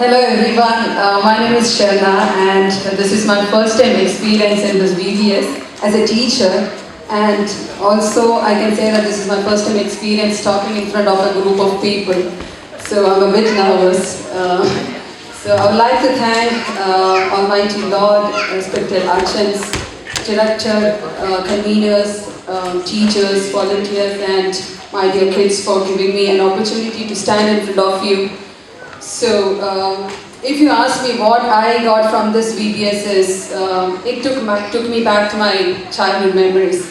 Hello everyone, my name is Sharna and this is my first time experience in this VBS as a teacher, and also I can say that this is my first time experience talking in front of a group of people, so I'm a bit nervous. So I would like to thank Almighty Lord, respected archons, director, conveners, teachers, volunteers and my dear kids for giving me an opportunity to stand in front of you. So, if you ask me what I got from this VBS is, it took me back to my childhood memories.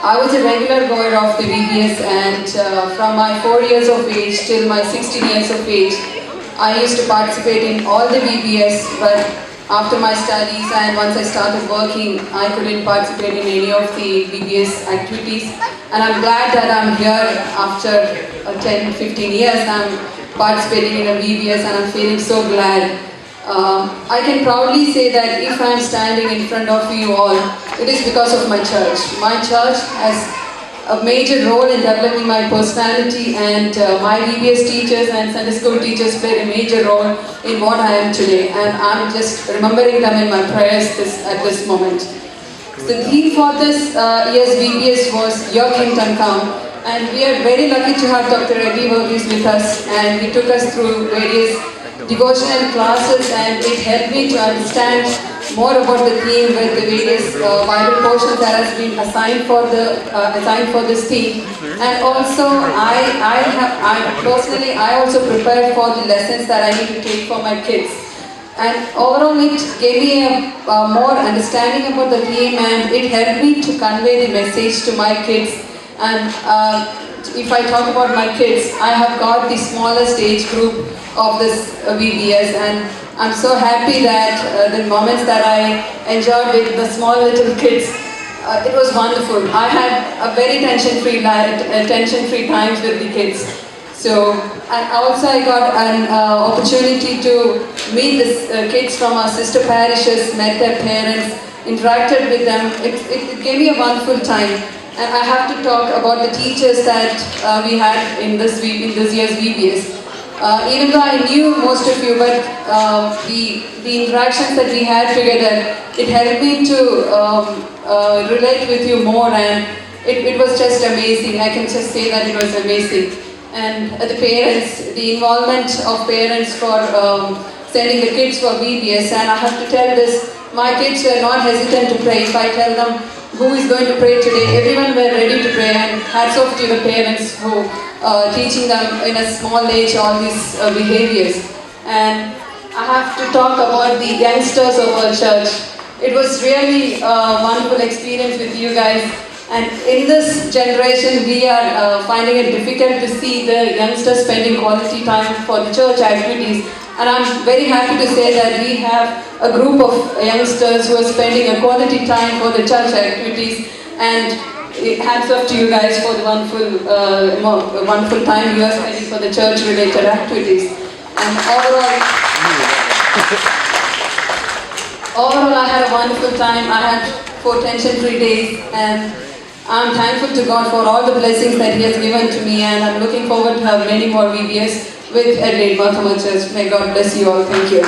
I was a regular goer of the VBS, and from my 4 years of age till my 16 years of age, I used to participate in all the VBS, but after my studies and once I started working, I couldn't participate in any of the VBS activities. And I'm glad that I'm here after 10-15 years. I'm participating in a VBS and I'm feeling so glad. I can proudly say that if I'm standing in front of you all, it is because of my church. My church has a major role in developing my personality, and my VBS teachers and Sunday school teachers played a major role in what I am today, and I'm just remembering them in my prayers at this moment. The theme for this year's VBS was Your Kingdom Come, and we are very lucky to have Dr. Eddie Verghese with us, and he took us through various devotional classes, and it helped me to understand more about the theme with the various Bible portions that has been assigned for this theme. And also, I personally also prepared for the lessons that I need to take for my kids. And overall, it gave me a more understanding about the theme, and it helped me to convey the message to my kids. And if I talk about my kids, I have got the smallest age group of this VBS, and I'm so happy that the moments that I enjoyed with the small little kids, it was wonderful. I had a very tension-free times with the kids. So, and also I got an opportunity to meet the kids from our sister parishes, met their parents, interacted with them. It gave me a wonderful time. And I have to talk about the teachers that we had in this year's VBS. Even though I knew most of you, but the interactions that we had together, it helped me to relate with you more, and it was just amazing. I can just say that it was amazing. And the parents, the involvement of parents for sending the kids for VBS, and I have to tell this, my kids were not hesitant to pray. If I tell them who is going to pray today, everyone were ready to pray, and hats off to the parents who teaching them in a small age all these behaviors. And I have to talk about the youngsters of our church. It was really a wonderful experience with you guys. And in this generation, we are finding it difficult to see the youngsters spending quality time for the church activities. And I'm very happy to say that we have a group of youngsters who are spending a quality time for the church activities. And hats off to you guys for the wonderful time you are spending for the church-related activities. And overall, I had a wonderful time. I had 4 tension-free days, and I'm thankful to God for all the blessings that He has given to me, and I'm looking forward to have many more VBS with Adelaide Martha Church. May God bless you all. Thank you.